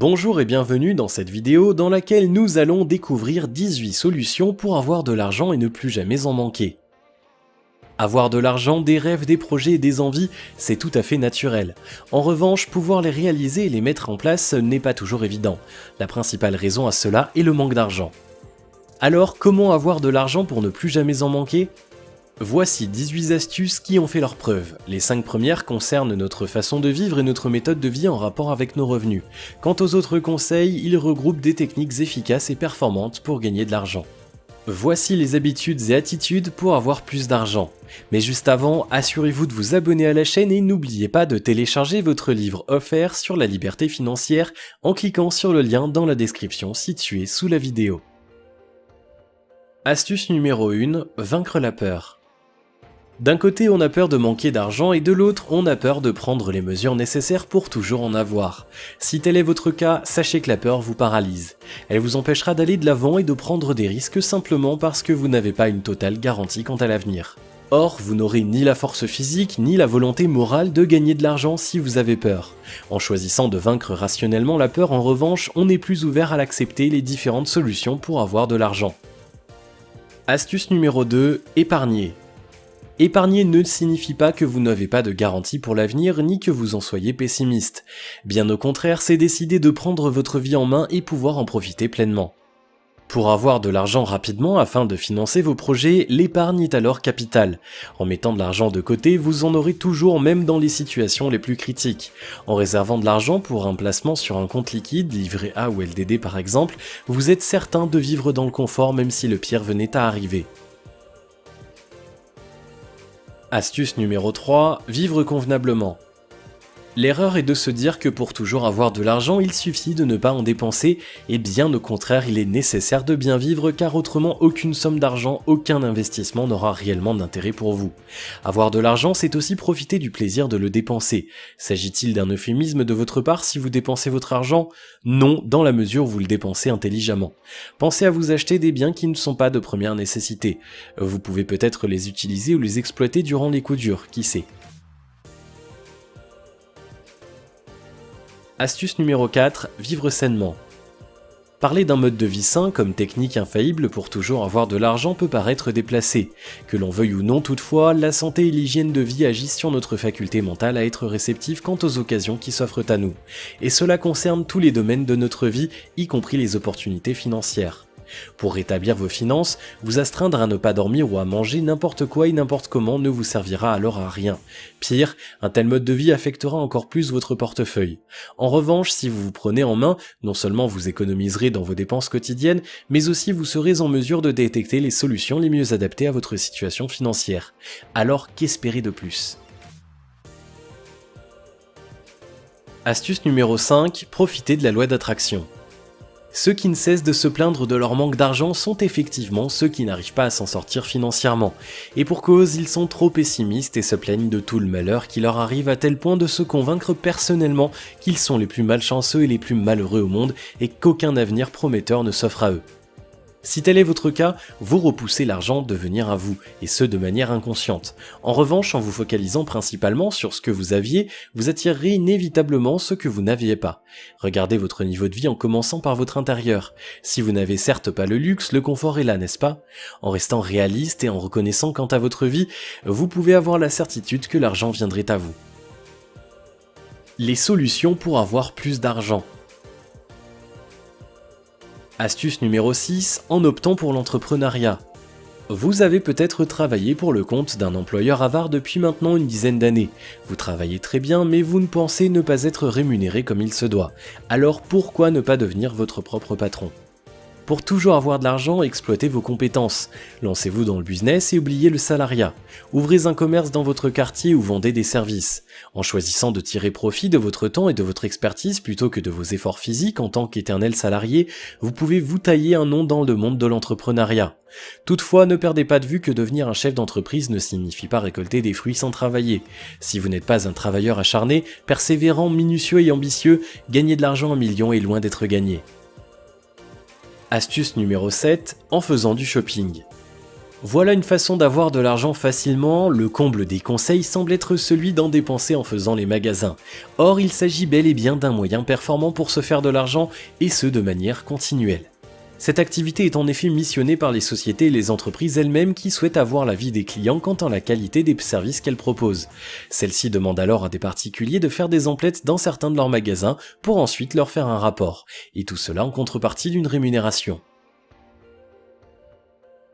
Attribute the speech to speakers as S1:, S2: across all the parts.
S1: Bonjour et bienvenue dans cette vidéo dans laquelle nous allons découvrir 18 solutions pour avoir de l'argent et ne plus jamais en manquer. Avoir de l'argent, des rêves, des projets et des envies, c'est tout à fait naturel. En revanche, pouvoir les réaliser et les mettre en place n'est pas toujours évident. La principale raison à cela est le manque d'argent. Alors, comment avoir de l'argent pour ne plus jamais en manquer ? Voici 18 astuces qui ont fait leurs preuves. Les 5 premières concernent notre façon de vivre et notre méthode de vie en rapport avec nos revenus. Quant aux autres conseils, ils regroupent des techniques efficaces et performantes pour gagner de l'argent. Voici les habitudes et attitudes pour avoir plus d'argent. Mais juste avant, assurez-vous de vous abonner à la chaîne et n'oubliez pas de télécharger votre livre offert sur la liberté financière en cliquant sur le lien dans la description située sous la vidéo. Astuce numéro 1, vaincre la peur. D'un côté, on a peur de manquer d'argent et de l'autre, on a peur de prendre les mesures nécessaires pour toujours en avoir. Si tel est votre cas, sachez que la peur vous paralyse. Elle vous empêchera d'aller de l'avant et de prendre des risques simplement parce que vous n'avez pas une totale garantie quant à l'avenir. Or, vous n'aurez ni la force physique ni la volonté morale de gagner de l'argent si vous avez peur. En choisissant de vaincre rationnellement la peur, en revanche, on est plus ouvert à l'accepter les différentes solutions pour avoir de l'argent. Astuce numéro 2, épargner. Épargner ne signifie pas que vous n'avez pas de garantie pour l'avenir ni que vous en soyez pessimiste. Bien au contraire, c'est décider de prendre votre vie en main et pouvoir en profiter pleinement. Pour avoir de l'argent rapidement afin de financer vos projets, l'épargne est alors capitale. En mettant de l'argent de côté, vous en aurez toujours même dans les situations les plus critiques. En réservant de l'argent pour un placement sur un compte liquide, livret A ou LDD par exemple, vous êtes certain de vivre dans le confort même si le pire venait à arriver. Astuce numéro 3, vivre convenablement. L'erreur est de se dire que pour toujours avoir de l'argent, il suffit de ne pas en dépenser, et bien au contraire, il est nécessaire de bien vivre car autrement aucune somme d'argent, aucun investissement n'aura réellement d'intérêt pour vous. Avoir de l'argent, c'est aussi profiter du plaisir de le dépenser. S'agit-il d'un euphémisme de votre part si vous dépensez votre argent ? Non, dans la mesure où vous le dépensez intelligemment. Pensez à vous acheter des biens qui ne sont pas de première nécessité. Vous pouvez peut-être les utiliser ou les exploiter durant les coups durs, qui sait. Astuce numéro 4, vivre sainement. Parler d'un mode de vie sain comme technique infaillible pour toujours avoir de l'argent peut paraître déplacé. Que l'on veuille ou non toutefois, la santé et l'hygiène de vie agissent sur notre faculté mentale à être réceptif quant aux occasions qui s'offrent à nous. Et cela concerne tous les domaines de notre vie, y compris les opportunités financières. Pour rétablir vos finances, vous astreindre à ne pas dormir ou à manger n'importe quoi et n'importe comment ne vous servira alors à rien. Pire, un tel mode de vie affectera encore plus votre portefeuille. En revanche, si vous vous prenez en main, non seulement vous économiserez dans vos dépenses quotidiennes, mais aussi vous serez en mesure de détecter les solutions les mieux adaptées à votre situation financière. Alors qu'espérer de plus ? Astuce numéro 5, profitez de la loi d'attraction. Ceux qui ne cessent de se plaindre de leur manque d'argent sont effectivement ceux qui n'arrivent pas à s'en sortir financièrement. Et pour cause, ils sont trop pessimistes et se plaignent de tout le malheur qui leur arrive à tel point de se convaincre personnellement qu'ils sont les plus malchanceux et les plus malheureux au monde et qu'aucun avenir prometteur ne s'offre à eux. Si tel est votre cas, vous repoussez l'argent de venir à vous, et ce de manière inconsciente. En revanche, en vous focalisant principalement sur ce que vous aviez, vous attirerez inévitablement ce que vous n'aviez pas. Regardez votre niveau de vie en commençant par votre intérieur. Si vous n'avez certes pas le luxe, le confort est là, n'est-ce pas ? En restant réaliste et en reconnaissant quant à votre vie, vous pouvez avoir la certitude que l'argent viendrait à vous. Les solutions pour avoir plus d'argent. Astuce numéro 6, en optant pour l'entrepreneuriat. Vous avez peut-être travaillé pour le compte d'un employeur avare depuis maintenant une dizaine d'années. Vous travaillez très bien, mais vous ne pensez ne pas être rémunéré comme il se doit. Alors pourquoi ne pas devenir votre propre patron ? Pour toujours avoir de l'argent, exploitez vos compétences. Lancez-vous dans le business et oubliez le salariat. Ouvrez un commerce dans votre quartier ou vendez des services. En choisissant de tirer profit de votre temps et de votre expertise plutôt que de vos efforts physiques en tant qu'éternel salarié, vous pouvez vous tailler un nom dans le monde de l'entrepreneuriat. Toutefois, ne perdez pas de vue que devenir un chef d'entreprise ne signifie pas récolter des fruits sans travailler. Si vous n'êtes pas un travailleur acharné, persévérant, minutieux et ambitieux, gagner de l'argent en millions est loin d'être gagné. Astuce numéro 7, en faisant du shopping. Voilà une façon d'avoir de l'argent facilement, le comble des conseils semble être celui d'en dépenser en faisant les magasins. Or, il s'agit bel et bien d'un moyen performant pour se faire de l'argent, et ce de manière continuelle. Cette activité est en effet missionnée par les sociétés et les entreprises elles-mêmes qui souhaitent avoir l'avis des clients quant à la qualité des services qu'elles proposent. Celles-ci demandent alors à des particuliers de faire des emplettes dans certains de leurs magasins pour ensuite leur faire un rapport, et tout cela en contrepartie d'une rémunération.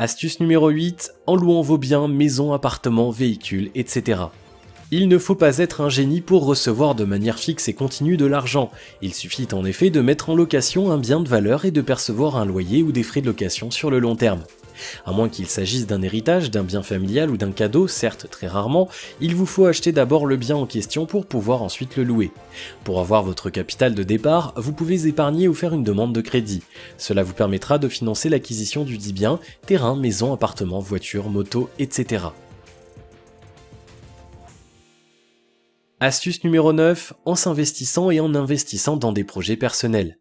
S1: Astuce numéro 8, en louant vos biens, maisons, appartements, véhicules, etc. Il ne faut pas être un génie pour recevoir de manière fixe et continue de l'argent. Il suffit en effet de mettre en location un bien de valeur et de percevoir un loyer ou des frais de location sur le long terme. À moins qu'il s'agisse d'un héritage, d'un bien familial ou d'un cadeau, certes très rarement, il vous faut acheter d'abord le bien en question pour pouvoir ensuite le louer. Pour avoir votre capital de départ, vous pouvez épargner ou faire une demande de crédit. Cela vous permettra de financer l'acquisition du dit bien, terrain, maison, appartement, voiture, moto, etc. Astuce numéro 9, en s'investissant et en investissant dans des projets personnels.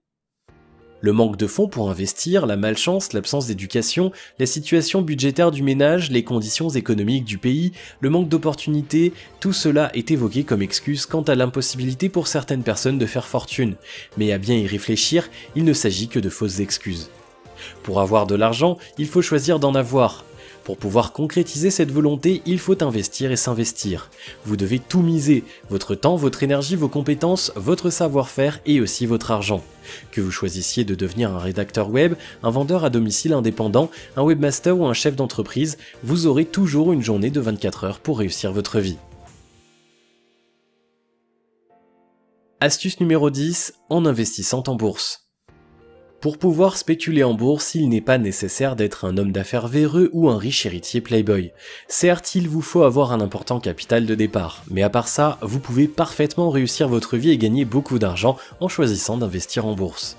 S1: Le manque de fonds pour investir, la malchance, l'absence d'éducation, la situation budgétaire du ménage, les conditions économiques du pays, le manque d'opportunités, tout cela est évoqué comme excuse quant à l'impossibilité pour certaines personnes de faire fortune. Mais à bien y réfléchir, il ne s'agit que de fausses excuses. Pour avoir de l'argent, il faut choisir d'en avoir. Pour pouvoir concrétiser cette volonté, il faut investir et s'investir. Vous devez tout miser, votre temps, votre énergie, vos compétences, votre savoir-faire et aussi votre argent. Que vous choisissiez de devenir un rédacteur web, un vendeur à domicile indépendant, un webmaster ou un chef d'entreprise, vous aurez toujours une journée de 24 heures pour réussir votre vie. Astuce numéro 10, en investissant en bourse. Pour pouvoir spéculer en bourse, il n'est pas nécessaire d'être un homme d'affaires véreux ou un riche héritier playboy. Certes, il vous faut avoir un important capital de départ, mais à part ça, vous pouvez parfaitement réussir votre vie et gagner beaucoup d'argent en choisissant d'investir en bourse.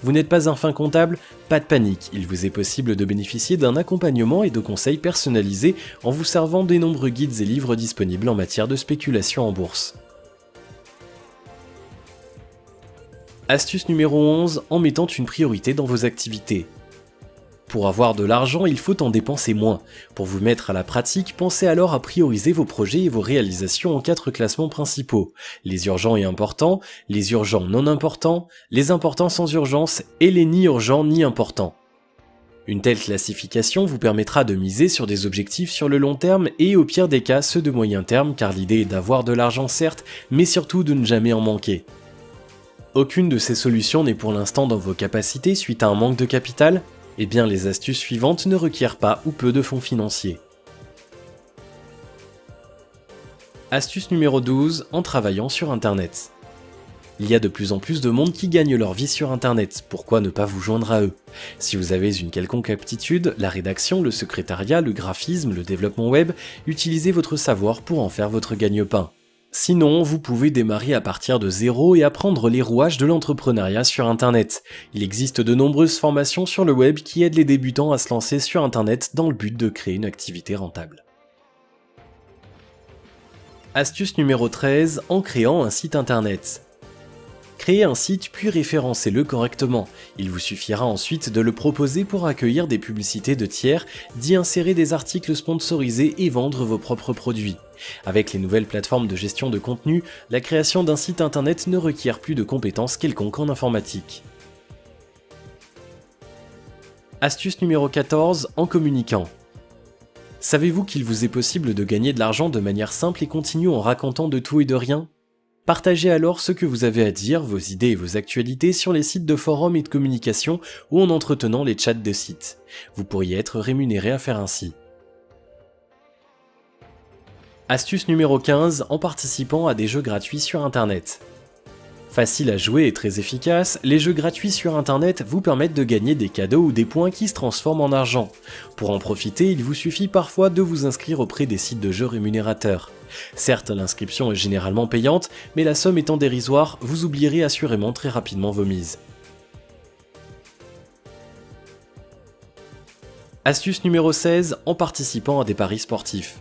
S1: Vous n'êtes pas un fin comptable? Pas de panique, il vous est possible de bénéficier d'un accompagnement et de conseils personnalisés en vous servant des nombreux guides et livres disponibles en matière de spéculation en bourse. Astuce numéro 11, en mettant une priorité dans vos activités. Pour avoir de l'argent, il faut en dépenser moins. Pour vous mettre à la pratique, pensez alors à prioriser vos projets et vos réalisations en 4 classements principaux. Les urgents et importants, les urgents non importants, les importants sans urgence et les ni urgents ni importants. Une telle classification vous permettra de miser sur des objectifs sur le long terme et au pire des cas ceux de moyen terme car l'idée est d'avoir de l'argent certes, mais surtout de ne jamais en manquer. Aucune de ces solutions n'est pour l'instant dans vos capacités suite à un manque de capital? Eh bien les astuces suivantes ne requièrent pas ou peu de fonds financiers. Astuce numéro 12, en travaillant sur Internet. Il y a de plus en plus de monde qui gagne leur vie sur Internet, pourquoi ne pas vous joindre à eux? Si vous avez une quelconque aptitude, la rédaction, le secrétariat, le graphisme, le développement web, utilisez votre savoir pour en faire votre gagne-pain. Sinon, vous pouvez démarrer à partir de zéro et apprendre les rouages de l'entrepreneuriat sur Internet. Il existe de nombreuses formations sur le web qui aident les débutants à se lancer sur Internet dans le but de créer une activité rentable. Astuce numéro 13, en créant un site Internet. Créez un site puis référencez-le correctement. Il vous suffira ensuite de le proposer pour accueillir des publicités de tiers, d'y insérer des articles sponsorisés et vendre vos propres produits. Avec les nouvelles plateformes de gestion de contenu, la création d'un site internet ne requiert plus de compétences quelconques en informatique. Astuce numéro 14, en communiquant. Savez-vous qu'il vous est possible de gagner de l'argent de manière simple et continue en racontant de tout et de rien ? Partagez alors ce que vous avez à dire, vos idées et vos actualités sur les sites de forums et de communication ou en entretenant les chats de sites. Vous pourriez être rémunéré à faire ainsi. Astuce numéro 15, en participant à des jeux gratuits sur Internet. Facile à jouer et très efficace, les jeux gratuits sur Internet vous permettent de gagner des cadeaux ou des points qui se transforment en argent. Pour en profiter, il vous suffit parfois de vous inscrire auprès des sites de jeux rémunérateurs. Certes, l'inscription est généralement payante, mais la somme étant dérisoire, vous oublierez assurément très rapidement vos mises. Astuce numéro 16, en participant à des paris sportifs.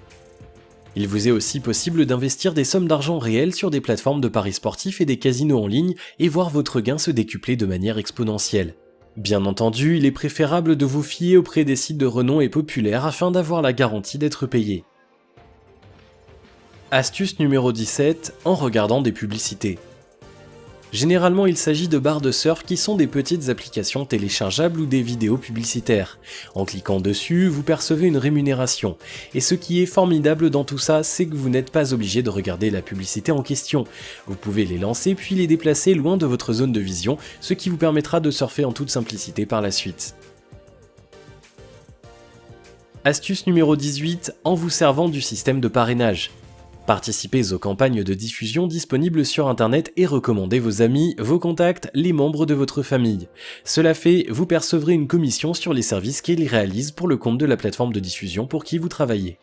S1: Il vous est aussi possible d'investir des sommes d'argent réelles sur des plateformes de paris sportifs et des casinos en ligne et voir votre gain se décupler de manière exponentielle. Bien entendu, il est préférable de vous fier auprès des sites de renom et populaires afin d'avoir la garantie d'être payé. Astuce numéro 17, en regardant des publicités. Généralement, il s'agit de barres de surf qui sont des petites applications téléchargeables ou des vidéos publicitaires. En cliquant dessus, vous percevez une rémunération. Et ce qui est formidable dans tout ça, c'est que vous n'êtes pas obligé de regarder la publicité en question. Vous pouvez les lancer puis les déplacer loin de votre zone de vision, ce qui vous permettra de surfer en toute simplicité par la suite. Astuce numéro 18, en vous servant du système de parrainage. Participez aux campagnes de diffusion disponibles sur internet et recommandez vos amis, vos contacts, les membres de votre famille. Cela fait, vous percevrez une commission sur les services qu'ils réalisent pour le compte de la plateforme de diffusion pour qui vous travaillez.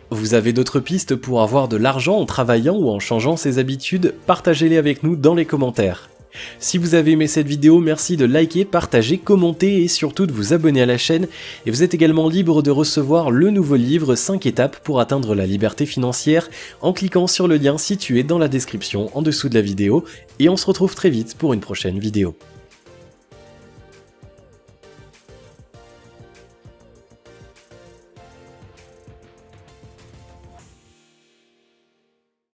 S1: Vous avez d'autres pistes pour avoir de l'argent en travaillant ou en changeant ses habitudes? Partagez-les avec nous dans les commentaires. Si vous avez aimé cette vidéo, merci de liker, partager, commenter et surtout de vous abonner à la chaîne. Et vous êtes également libre de recevoir le nouveau livre 5 étapes pour atteindre la liberté financière en cliquant sur le lien situé dans la description en dessous de la vidéo. Et on se retrouve très vite pour une prochaine vidéo.